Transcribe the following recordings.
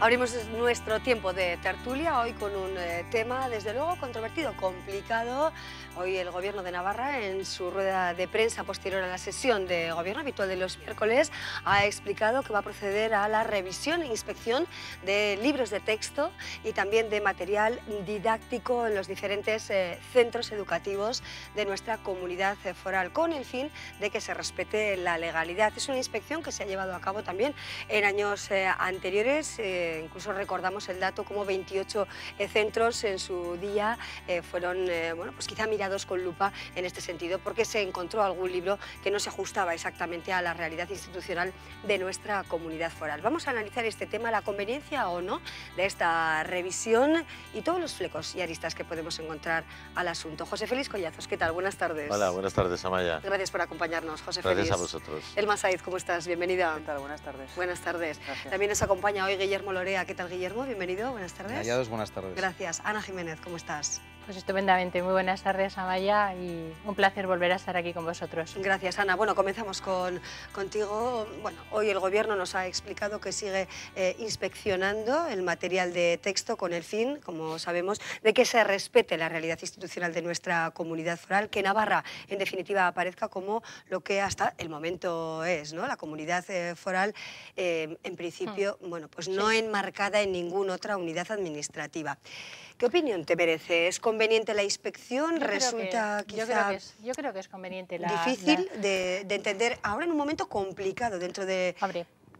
Abrimos nuestro tiempo de tertulia hoy con un tema, desde luego, controvertido, complicado. Hoy el Gobierno de Navarra, en su rueda de prensa posterior a la sesión de Gobierno habitual de los miércoles, ha explicado que va a proceder a la revisión e inspección de libros de texto y también de material didáctico en los diferentes centros educativos de nuestra comunidad foral, con el fin de que se respete la legalidad. Es una inspección que se ha llevado a cabo también en años anteriores. Incluso recordamos el dato como 28 centros en su día fueron, bueno, pues quizá mirados con lupa en este sentido, porque se encontró algún libro que no se ajustaba exactamente a la realidad institucional de nuestra comunidad foral. Vamos a analizar este tema, la conveniencia o no de esta revisión y todos los flecos y aristas que podemos encontrar al asunto. José Félix Collazos, ¿qué tal? Buenas tardes. Hola, buenas tardes, Amaya. Gracias por acompañarnos, José Félix. Gracias a vosotros. Elma Saiz, ¿cómo estás? Bienvenida. ¿Qué tal? Buenas tardes. Buenas tardes. Gracias. También nos acompaña hoy Guillermo Lorea. ¿Qué tal, Guillermo? Bienvenido. Buenas tardes. Hallados, buenas tardes. Gracias. Ana Jiménez, ¿cómo estás? Pues estupendamente. Muy buenas tardes, Amaya, y un placer volver a estar aquí con vosotros. Gracias, Ana. Bueno, comenzamos contigo. Bueno, hoy el Gobierno nos ha explicado que sigue inspeccionando el material de texto con el fin, como sabemos, de que se respete la realidad institucional de nuestra comunidad foral, que Navarra, en definitiva, aparezca como lo que hasta el momento es, ¿no? La comunidad foral, en principio, bueno, pues no enmarcada en ninguna otra unidad administrativa. ¿Qué opinión te merece? ¿Es conveniente la inspección? ¿Resulta quizá yo creo que es conveniente difícil de entender ahora en un momento complicado dentro de,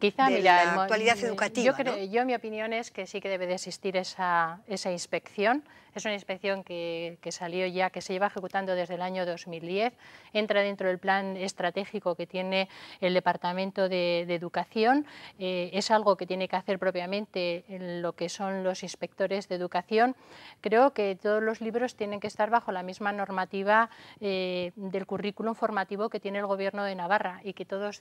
quizá, de mira, la actualidad educativa? Yo mi opinión es que sí que debe de existir esa inspección. Es una inspección que salió ya, que se lleva ejecutando desde el año 2010, entra dentro del plan estratégico que tiene el Departamento de Educación, es algo que tiene que hacer propiamente lo que son los inspectores de educación. Creo que todos los libros tienen que estar bajo la misma normativa del currículum formativo que tiene el Gobierno de Navarra, y que todos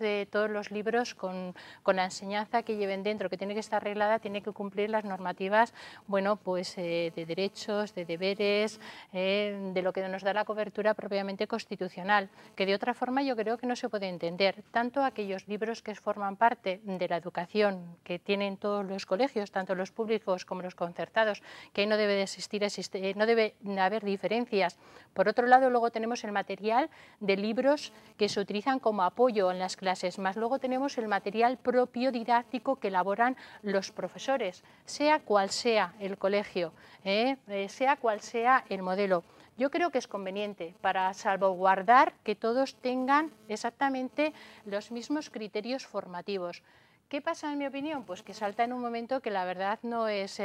los libros con la enseñanza que lleven dentro, que tiene que estar arreglada, tiene que cumplir las normativas, bueno, pues de derechos, de deberes, de lo que nos da la cobertura propiamente constitucional, que de otra forma yo creo que no se puede entender. Tanto aquellos libros que forman parte de la educación que tienen todos los colegios, tanto los públicos como los concertados, que ahí no debe de existir, no debe haber diferencias. Por otro lado, luego tenemos el material de libros que se utilizan como apoyo en las clases, más luego tenemos el material propio didáctico que elaboran los profesores, sea cual sea el colegio, sea cual sea el modelo. Yo creo que es conveniente para salvaguardar que todos tengan exactamente los mismos criterios formativos. ¿Qué pasa, en mi opinión? Pues que salta en un momento que la verdad no es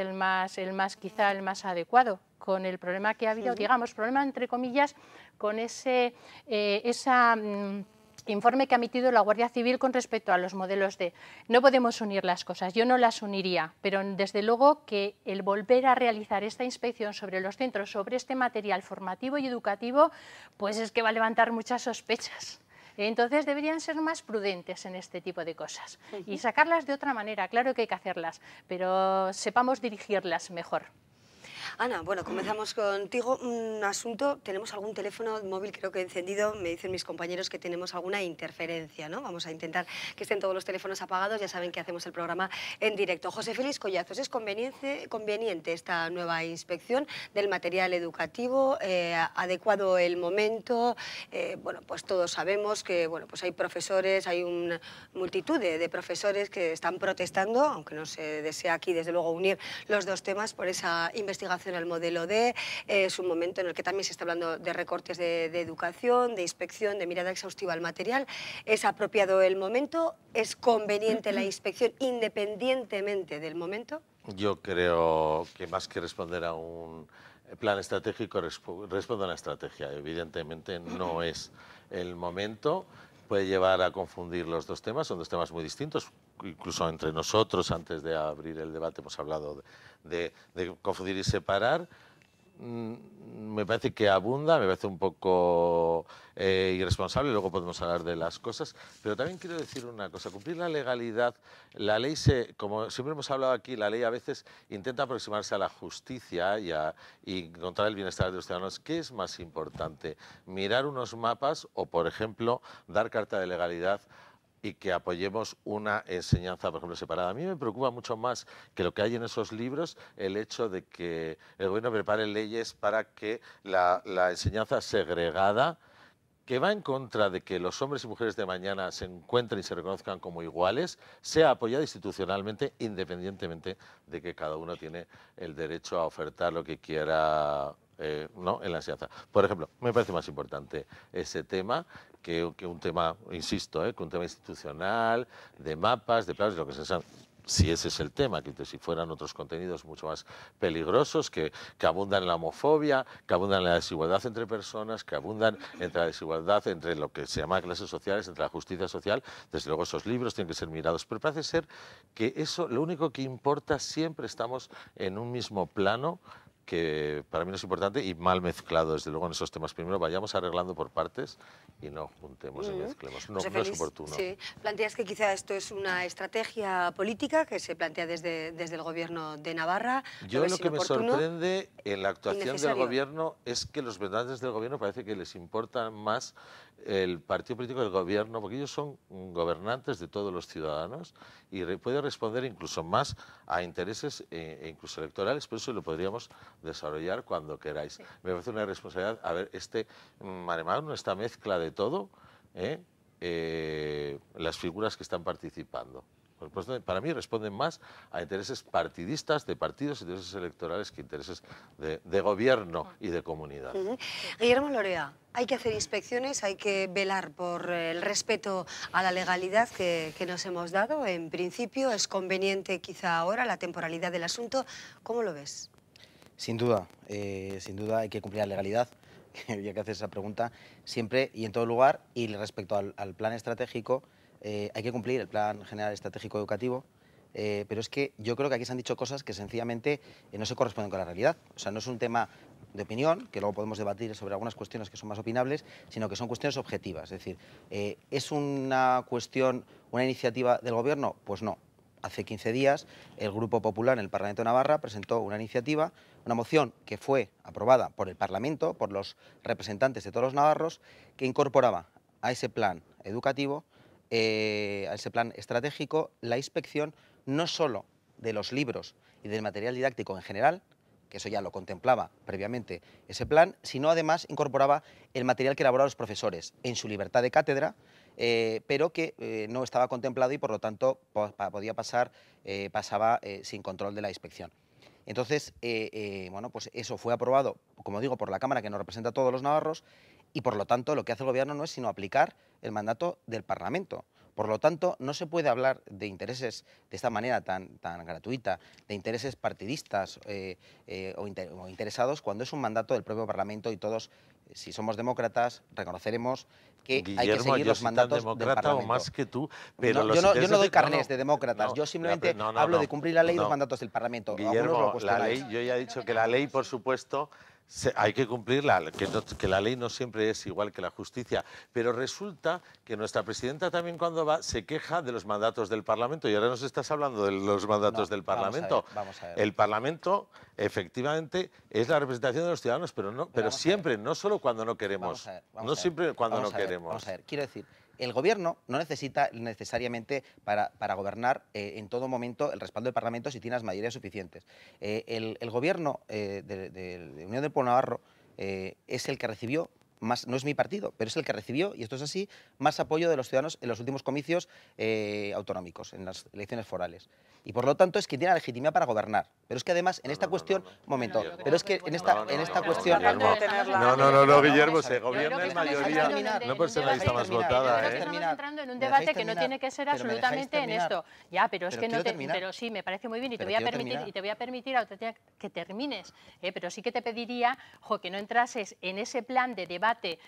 quizá el más adecuado, con el problema que ha habido, digamos, problema entre comillas, con informe que ha emitido la Guardia Civil con respecto a los modelos de... No podemos unir las cosas, yo no las uniría, pero desde luego que el volver a realizar esta inspección sobre los centros, sobre este material formativo y educativo, pues es que va a levantar muchas sospechas. Entonces deberían ser más prudentes en este tipo de cosas y sacarlas de otra manera. Claro que hay que hacerlas, pero sepamos dirigirlas mejor. Ana, bueno, comenzamos contigo. Un asunto, tenemos algún teléfono móvil creo que encendido, me dicen mis compañeros que tenemos alguna interferencia, ¿no? Vamos a intentar que estén todos los teléfonos apagados, ya saben que hacemos el programa en directo. José Félix Collazos, ¿es conveniente esta nueva inspección del material educativo? ¿Adecuado el momento? Bueno, pues todos sabemos que, bueno, pues hay profesores, hay una multitud de profesores que están protestando, aunque no se desea aquí desde luego unir los dos temas por esa investigación al modelo D. Es un momento en el que también se está hablando de recortes de educación, de inspección, de mirada exhaustiva al material. ¿Es apropiado el momento? ¿Es conveniente la inspección independientemente del momento? Yo creo que más que responder a un plan estratégico, responde a una estrategia. Evidentemente no es el momento. Puede llevar a confundir los dos temas, son dos temas muy distintos. Incluso entre nosotros, antes de abrir el debate, hemos hablado de confundir y separar. Me parece que abunda, me parece un poco irresponsable, luego podemos hablar de las cosas, pero también quiero decir una cosa, cumplir la legalidad, la ley, como siempre hemos hablado aquí, la ley a veces intenta aproximarse a la justicia y encontrar el bienestar de los ciudadanos. ¿Qué es más importante? ¿Mirar unos mapas o, por ejemplo, dar carta de legalidad y que apoyemos una enseñanza, por ejemplo, separada. A mí me preocupa mucho más que lo que hay en esos libros el hecho de que el gobierno prepare leyes para que la enseñanza segregada, que va en contra de que los hombres y mujeres de mañana se encuentren y se reconozcan como iguales, sea apoyada institucionalmente, independientemente de que cada uno tiene el derecho a ofertar lo que quiera, ¿no?, en la enseñanza. Por ejemplo, me parece más importante ese tema que un tema, insisto, que un tema institucional, de mapas, de planes, lo que sea. Si ese es el tema, que si fueran otros contenidos mucho más peligrosos, que abundan en la homofobia, que abundan en la desigualdad entre personas, que abundan entre la desigualdad entre lo que se llama clases sociales, entre la justicia social, desde luego esos libros tienen que ser mirados. Pero parece ser que eso, lo único que importa, siempre estamos en un mismo plano, que para mí no es importante y mal mezclado, desde luego, en esos temas. Primero vayamos arreglando por partes y no juntemos y mezclemos. No, José no es Félix, oportuno. sí. Planteas que quizá esto es una estrategia política que se plantea desde el Gobierno de Navarra. Yo lo que me sorprende en la actuación del Gobierno es que los representantes del Gobierno parece que les importa más el partido político del Gobierno, porque ellos son gobernantes de todos los ciudadanos y pueden responder incluso más a intereses incluso electorales, por eso lo podríamos desarrollar cuando queráis. Sí. Me parece una responsabilidad, a ver, maremágnum, esta mezcla de todo, las figuras que están participando. Pues para mí responden más a intereses partidistas, de partidos, intereses electorales, que intereses de gobierno y de comunidad. Guillermo Lorea, hay que hacer inspecciones, hay que velar por el respeto a la legalidad que nos hemos dado. En principio es conveniente quizá ahora la temporalidad del asunto. ¿Cómo lo ves? Sin duda hay que cumplir la legalidad, ya que haces esa pregunta, siempre y en todo lugar. Y respecto al plan estratégico, hay que cumplir el Plan General Estratégico Educativo, pero es que yo creo que aquí se han dicho cosas que sencillamente no se corresponden con la realidad. O sea, no es un tema de opinión, que luego podemos debatir sobre algunas cuestiones que son más opinables, sino que son cuestiones objetivas. Es decir, ¿es una iniciativa del Gobierno? Pues no. Hace 15 días el Grupo Popular en el Parlamento de Navarra presentó una iniciativa, una moción que fue aprobada por el Parlamento, por los representantes de todos los navarros, que incorporaba a ese plan educativo, a ese plan estratégico, la inspección no solo de los libros y del material didáctico en general, que eso ya lo contemplaba previamente ese plan, sino además incorporaba el material que elaboraban los profesores en su libertad de cátedra, pero que no estaba contemplado y por lo tanto pasaba sin control de la inspección. Entonces, bueno, pues eso fue aprobado, como digo, por la Cámara, que nos representa a todos los navarros, y por lo tanto lo que hace el Gobierno no es sino aplicar el mandato del Parlamento. Por lo tanto, no se puede hablar de intereses de esta manera tan gratuita, de intereses partidistas o interesados, cuando es un mandato del propio Parlamento, y todos, si somos demócratas, reconoceremos que Guillermo, hay que seguir los mandatos del Parlamento. O más que tú, pero no, yo no doy carnés de demócratas, yo simplemente hablo de cumplir la ley y los mandatos del Parlamento. Guillermo, la ley, yo ya he dicho que la ley, por supuesto, hay que cumplirla, que la ley no siempre es igual que la justicia, pero resulta que nuestra presidenta también, cuando va, se queja de los mandatos del Parlamento, y ahora nos estás hablando de los mandatos del Parlamento. Vamos a ver. El Parlamento, efectivamente, es la representación de los ciudadanos, pero siempre, no solo cuando no queremos. No siempre cuando no queremos. Vamos a ver, quiero decir, el Gobierno no necesita necesariamente para gobernar en todo momento el respaldo del Parlamento si tiene las mayorías suficientes. El Gobierno de Unión del Pueblo Navarro es el que recibió más, no es mi partido, pero es el que recibió, y esto es así, más apoyo de los ciudadanos en los últimos comicios autonómicos, en las elecciones forales. Y por lo tanto es quien tiene la legitimidad para gobernar. Pero es que además en esta cuestión, un momento, pero es que en esta cuestión... No, Guillermo, se gobierna en mayoría, no por ser la lista más votada. Estamos entrando en un debate que no tiene que ser absolutamente en esto. Ya, pero es que no te... Pero sí, me parece muy bien y te voy a permitir que termines. Pero sí que te pediría que no entrases en ese plan de debate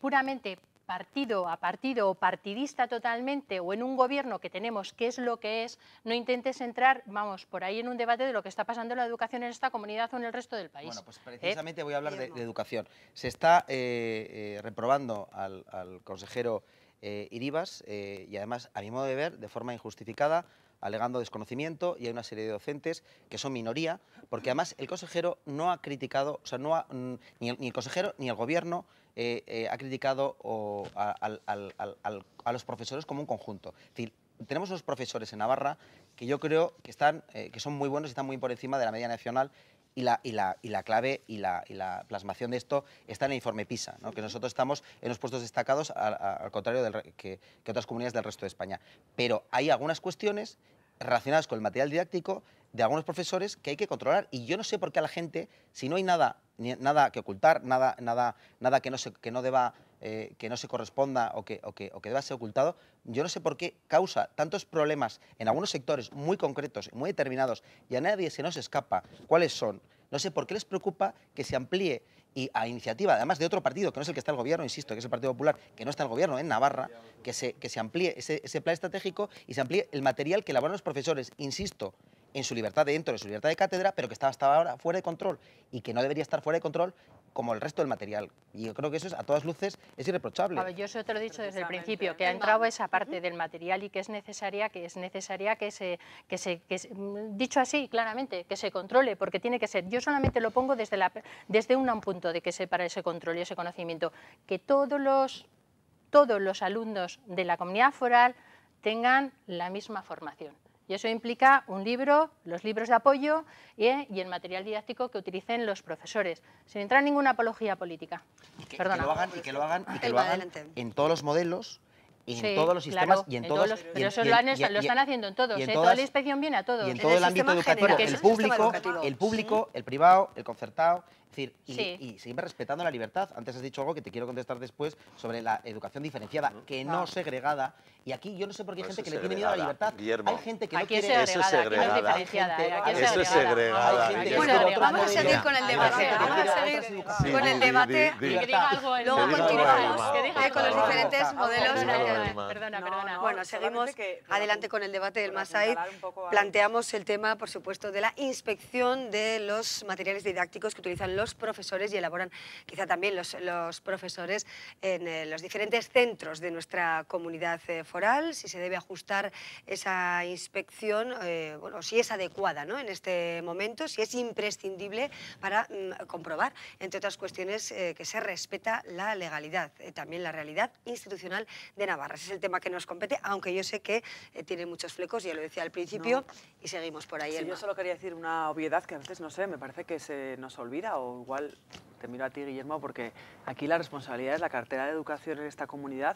puramente partido a partido o partidista totalmente, o en un gobierno que tenemos, que es lo que es, no intentes entrar, vamos, por ahí en un debate de lo que está pasando en la educación en esta comunidad o en el resto del país. Bueno, pues precisamente voy a hablar de educación. Se está reprobando al consejero Iribas, y además, a mi modo de ver, de forma injustificada, alegando desconocimiento, y hay una serie de docentes que son minoría, porque además el consejero no ha criticado, o sea, ni el consejero ni el Gobierno ha criticado a los profesores como un conjunto. Es decir, tenemos unos profesores en Navarra que yo creo que son muy buenos y están muy por encima de la media nacional. Y la clave y la plasmación de esto está en el informe PISA, ¿no? Que nosotros estamos en los puestos destacados al contrario que otras comunidades del resto de España. Pero hay algunas cuestiones relacionadas con el material didáctico de algunos profesores que hay que controlar, y yo no sé por qué a la gente, si no hay nada que ocultar, nada que no se corresponda o que deba ser ocultado, yo no sé por qué causa tantos problemas en algunos sectores muy concretos, muy determinados, y a nadie se nos escapa cuáles son. No sé por qué les preocupa que se amplíe, y a iniciativa, además de otro partido, que no es el que está el gobierno, insisto, que es el Partido Popular, que no está el gobierno en Navarra, que se amplíe ese plan estratégico y se amplíe el material que elaboran los profesores, insisto, en su libertad dentro de su libertad de cátedra, pero que está hasta ahora fuera de control, y que no debería estar fuera de control como el resto del material. Y yo creo que eso, a todas luces, es irreprochable. A ver, yo eso te lo he dicho desde el principio, que ha entrado esa parte del material y que es necesaria dicho así claramente, que se controle, porque tiene que ser. Yo solamente lo pongo desde un punto de que se para ese control y ese conocimiento, que todos los alumnos de la comunidad foral tengan la misma formación. Y eso implica un libro, los libros de apoyo y el material didáctico que utilicen los profesores, sin entrar en ninguna apología política. Que lo hagan en todos los modelos, y en todos los sistemas, claro, y en todos los... Pero eso lo están haciendo en todos, toda la inspección viene a todos. Y en todo el ámbito educativo, el público, el privado, el concertado, es decir, y siempre respetando la libertad. Antes has dicho algo que te quiero contestar después sobre la educación diferenciada, que no segregada. Y aquí yo no sé por qué hay gente que le tiene miedo a la libertad. Guillermo, hay gente que no quiere... Eso es segregada. Eso es segregada. Bueno, vamos a seguir con el debate. Vamos a seguir con el debate. Luego continuamos con los diferentes modelos. Perdona. Bueno, seguimos adelante con el debate del Masaid. Planteamos el tema, por supuesto, de la inspección de los materiales didácticos que utilizan los profesores y elaboran quizá también los profesores en los diferentes centros de nuestra comunidad foral, si se debe ajustar esa inspección, bueno, si es adecuada, ¿no?, en este momento, si es imprescindible para comprobar, entre otras cuestiones, que se respeta la legalidad, también la realidad institucional de Navarra. Ese es el tema que nos compete, aunque yo sé que tiene muchos flecos, ya lo decía al principio, y seguimos por ahí. Sí, yo solo quería decir una obviedad que a veces, no sé, me parece que se nos olvida, o igual te miro a ti, Guillermo, porque aquí la responsabilidad es la cartera de educación en esta comunidad.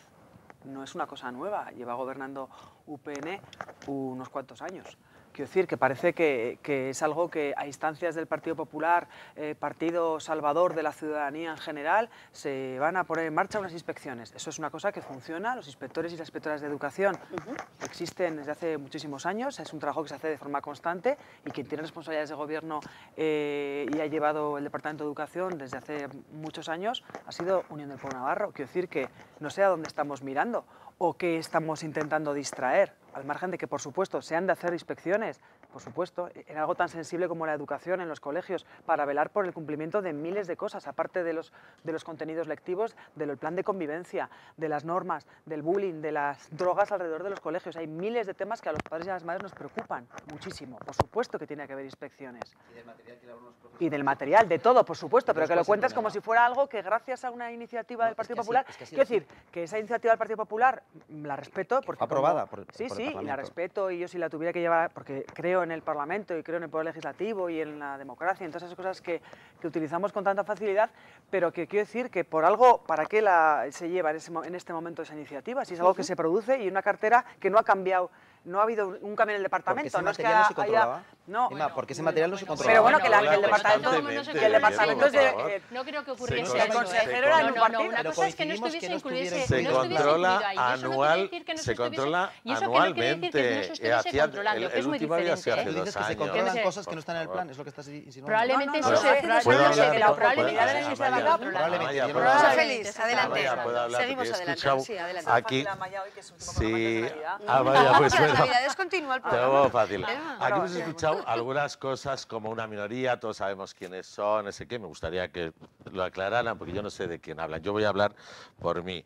No es una cosa nueva, lleva gobernando UPN unos cuantos años. Quiero decir que parece que es algo que a instancias del Partido Popular, partido salvador de la ciudadanía en general, se van a poner en marcha unas inspecciones. Eso es una cosa que funciona, los inspectores y las inspectoras de educación existen desde hace muchísimos años, es un trabajo que se hace de forma constante, y quien tiene responsabilidades de gobierno y ha llevado el Departamento de Educación desde hace muchos años ha sido Unión del Pueblo Navarro. Quiero decir que no sé a dónde estamos mirando o qué estamos intentando distraer, al margen de que, por supuesto, se han de hacer inspecciones, por supuesto, en algo tan sensible como la educación en los colegios, para velar por el cumplimiento de miles de cosas, aparte de los contenidos lectivos, del plan de convivencia, de las normas, del bullying, de las drogas alrededor de los colegios. Hay miles de temas que a los padres y a las madres nos preocupan muchísimo. Por supuesto que tiene que haber inspecciones. Y del material, de todo, por supuesto, pero que lo cuentas como si fuera algo que, gracias a una iniciativa del Partido Popular... Quiero decir, que esa iniciativa del Partido Popular la respeto porque... Aprobada Sí, y la respeto, y yo si la tuviera que llevar, porque creo en el Parlamento y creo en el Poder Legislativo y en la democracia, en todas esas cosas que utilizamos con tanta facilidad, pero que quiero decir que por algo, ¿para qué se lleva en este momento esa iniciativa? Si es algo que se produce y una cartera que no ha cambiado. No ha habido un cambio en el departamento. ¿Porque ese material no se controlaba? No. Porque ese material no se controlaba. Pero bueno, que el departamento es de... No creo que ocurriese el consejero era de un partido. Una cosa es que no estuviese incluido. Se controla anualmente. El último día se hace 2 años. Se controlan cosas que no están en el plan, es lo que estás insinuando. Probablemente eso se... La probabilidad de la necesidad de la probablemente. José Félix, adelante. Seguimos adelante. Sí, adelante. Aquí... Sí. Pues bueno, Navidades continúa el programa. Fácil. Aquí hemos escuchado algunas cosas como una minoría, todos sabemos quiénes son, no sé qué, me gustaría que lo aclararan porque yo no sé de quién hablan, yo voy a hablar por mí.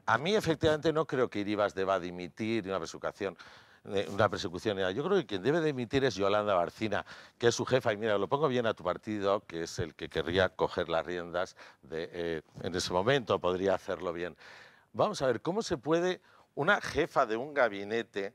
A mí efectivamente no creo que Iribas deba dimitir una reeducación. una persecución. Yo creo que quien debe de dimitir es Yolanda Barcina, que es su jefa, y mira, lo pongo bien a tu partido, que es el que querría coger las riendas en ese momento, podría hacerlo bien. Vamos a ver, ¿cómo se puede una jefa de un gabinete,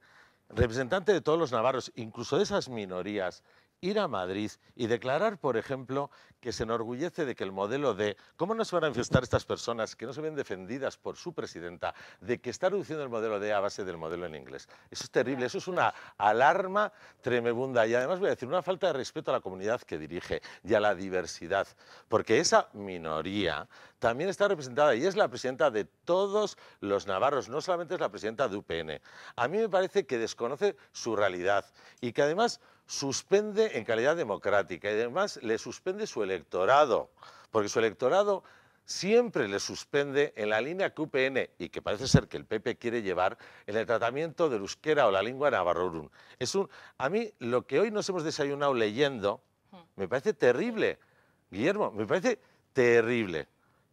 representante de todos los navarros, incluso de esas minorías, ir a Madrid y declarar, por ejemplo, que se enorgullece de que el modelo D, ¿cómo no se van a manifestar estas personas que no se ven defendidas por su presidenta, de que está reduciendo el modelo D a base del modelo en inglés? Eso es terrible, eso es una alarma tremenda y además voy a decir una falta de respeto a la comunidad que dirige y a la diversidad, porque esa minoría también está representada y es la presidenta de todos los navarros, no solamente es la presidenta de UPN. A mí me parece que desconoce su realidad y que además suspende en calidad democrática y además le suspende su electorado, porque su electorado siempre le suspende en la línea que UPN y que parece ser que el PP quiere llevar en el tratamiento del euskera o la lengua navarrorun. A mí lo que hoy nos hemos desayunado leyendo me parece terrible, Guillermo, me parece terrible.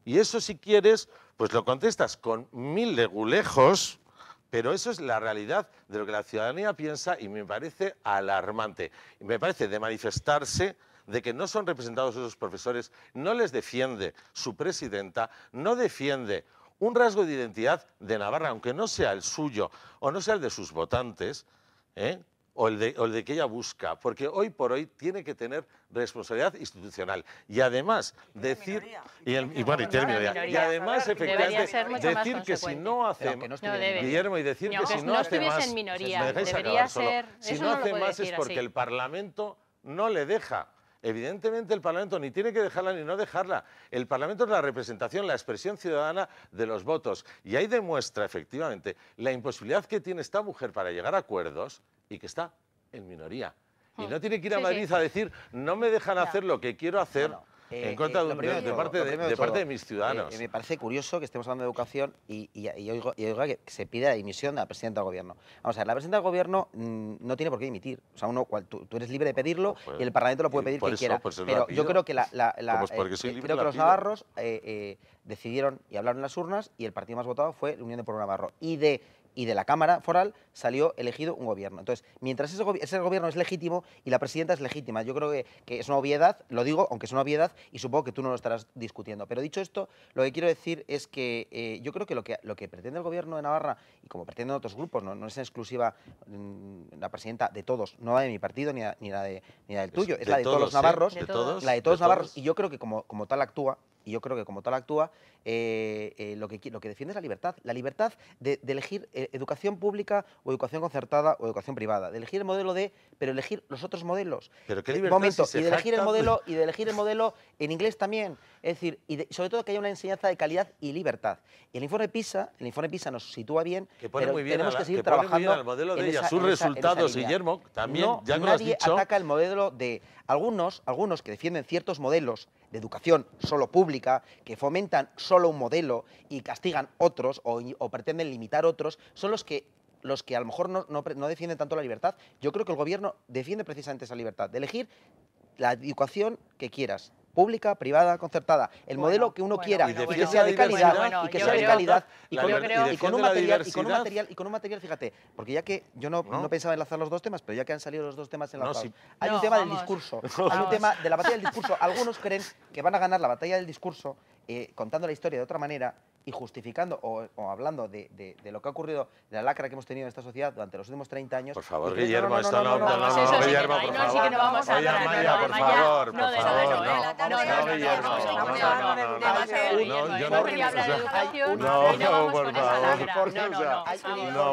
Y eso si quieres, pues lo contestas con 1000 legulejos. Pero eso es la realidad de lo que la ciudadanía piensa y me parece alarmante. Y me parece de manifestarse de que no son representados esos profesores, no les defiende su presidenta, no defiende un rasgo de identidad de Navarra, aunque no sea el suyo o no sea el de sus votantes, o el de que ella busca, porque hoy por hoy tiene que tener responsabilidad institucional y además decir y además efectivamente decir que si no hace Guillermo y decir que si no hace más, si no hace más es porque el Parlamento no le deja. Evidentemente el Parlamento ni tiene que dejarla ni no dejarla. El Parlamento es la representación, la expresión ciudadana de los votos y ahí demuestra efectivamente la imposibilidad que tiene esta mujer para llegar a acuerdos y que está en minoría. Y no tiene que ir a Madrid a decir, no me dejan hacer lo que quiero hacer en contra de parte de mis ciudadanos. Me parece curioso que estemos hablando de educación y oiga que se pide la dimisión de la presidenta del Gobierno. Vamos a ver, la presidenta del Gobierno no tiene por qué dimitir. O sea, tú eres libre de pedirlo y el Parlamento lo puede pedir quien quiera. Pero yo creo que creo que los navarros decidieron y hablaron en las urnas y el partido más votado fue la Unión de Pueblo Navarro. Y de la Cámara Foral salió elegido un gobierno. Entonces, mientras ese gobierno es legítimo y la presidenta es legítima, yo creo que es una obviedad, lo digo, aunque es una obviedad, y supongo que tú no lo estarás discutiendo. Pero dicho esto, lo que quiero decir es que yo creo que lo que pretende el gobierno de Navarra, y como pretenden otros grupos, no es en exclusiva la presidenta de todos, no la de mi partido ni la del tuyo, es la de todos los navarros, la de todos los navarros, y yo creo que como tal actúa. Y yo creo que como tal actúa, lo que defiende es la libertad de elegir educación pública o educación concertada o educación privada, de elegir el modelo D, pero elegir los otros modelos. Pero qué libertad y de elegir el modelo en inglés también. Es decir, sobre todo que haya una enseñanza de calidad y libertad. Y el informe PISA nos sitúa bien, pero tenemos que seguir trabajando el modelo de ella, sus resultados, Guillermo, también, ya que lo has dicho. Nadie ataca el modelo de algunos que defienden ciertos modelos de educación solo pública, que fomentan solo un modelo y castigan otros o pretenden limitar otros, son los que a lo mejor no defienden tanto la libertad. Yo creo que el gobierno defiende precisamente esa libertad, de elegir la educación que quieras, pública, privada, concertada, el modelo que uno quiera, y que sea de calidad, y que sea de calidad, y con un material, fíjate, porque ya que yo no pensaba enlazar los dos temas, pero ya que han salido los dos temas enlazados, hay un tema del discurso, hay un tema de la batalla del discurso. Algunos creen que van a ganar la batalla del discurso contando la historia de otra manera y justificando o hablando de lo que ha ocurrido, de la lacra que hemos tenido en esta sociedad durante los últimos 30 años. Por favor, Guillermo, esto no, Guillermo, por favor. Oye, Amaya, por favor, por favor, no, Guillermo, yo no quería hablar de educación, no,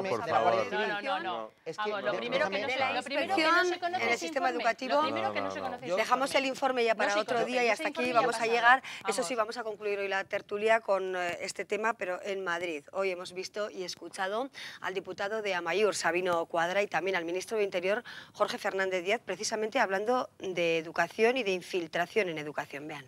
por favor. No. Lo primero que no se conoce en el sistema educativo. Dejamos el informe ya para otro día y hasta aquí vamos a llegar. Eso sí, vamos a concluir hoy la tertulia con este tema, pero en Madrid. Hoy hemos visto y escuchado al diputado de Amaiur, Sabino Cuadra, y también al ministro de Interior, Jorge Fernández Díaz, precisamente hablando de educación y de infiltración en educación. Vean.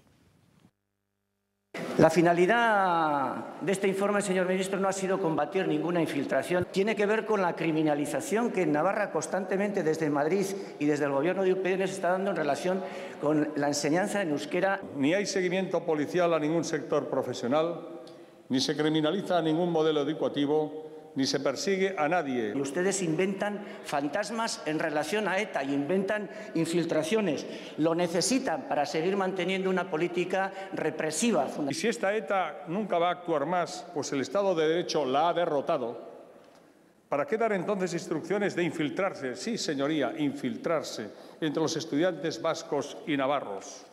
La finalidad de este informe, señor ministro, no ha sido combatir ninguna infiltración. Tiene que ver con la criminalización que en Navarra constantemente desde Madrid y desde el gobierno de UPN se está dando en relación con la enseñanza en euskera. Ni hay seguimiento policial a ningún sector profesional, ni se criminaliza a ningún modelo educativo, ni se persigue a nadie. Y ustedes inventan fantasmas en relación a ETA y inventan infiltraciones. Lo necesitan para seguir manteniendo una política represiva. Y si esta ETA nunca va a actuar más, pues el Estado de Derecho la ha derrotado, ¿para qué dar entonces instrucciones de infiltrarse? Sí, señoría, infiltrarse entre los estudiantes vascos y navarros.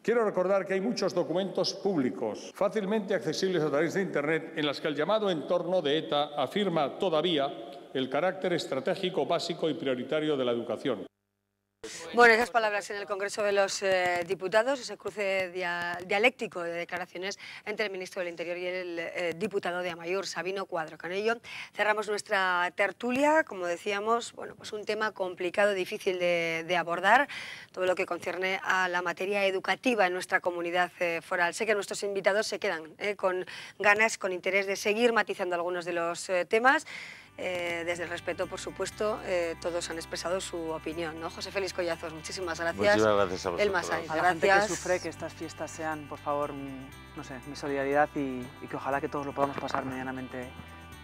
Quiero recordar que hay muchos documentos públicos, fácilmente accesibles a través de Internet, en los que el llamado entorno de ETA afirma todavía el carácter estratégico, básico y prioritario de la educación. Bueno, esas palabras en el Congreso de los Diputados, ese cruce dialéctico de declaraciones entre el ministro del Interior y el diputado de Amaiur, Sabino Cuadro. Con ello cerramos nuestra tertulia, como decíamos, bueno, pues un tema complicado, difícil de abordar, todo lo que concierne a la materia educativa en nuestra comunidad foral. Sé que nuestros invitados se quedan con ganas, con interés de seguir matizando algunos de los temas. Desde el respeto, por supuesto, todos han expresado su opinión, ¿no? José Félix Collazos, muchísimas gracias. Muchísimas gracias a vosotros. Elma Sainz, A la gente que sufre, que estas fiestas sean, por favor, no sé, mi solidaridad y que ojalá que todos lo podamos pasar medianamente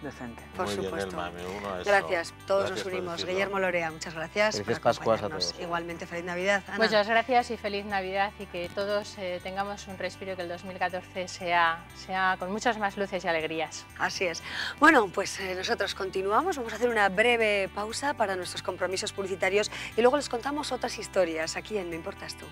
decente. Por Muy supuesto. bien, Elma, me uno a eso. Gracias, todos Gracias nos por unimos. decirlo. Guillermo Lorea, muchas gracias. Felices por Pascuas a acompañarnos. todos. Igualmente, feliz Navidad. Ana. Muchas gracias y feliz Navidad, y que todos tengamos un respiro, que el 2014 sea con muchas más luces y alegrías. Así es. Bueno, pues nosotros continuamos, vamos a hacer una breve pausa para nuestros compromisos publicitarios y luego les contamos otras historias aquí en Me Importas Tú.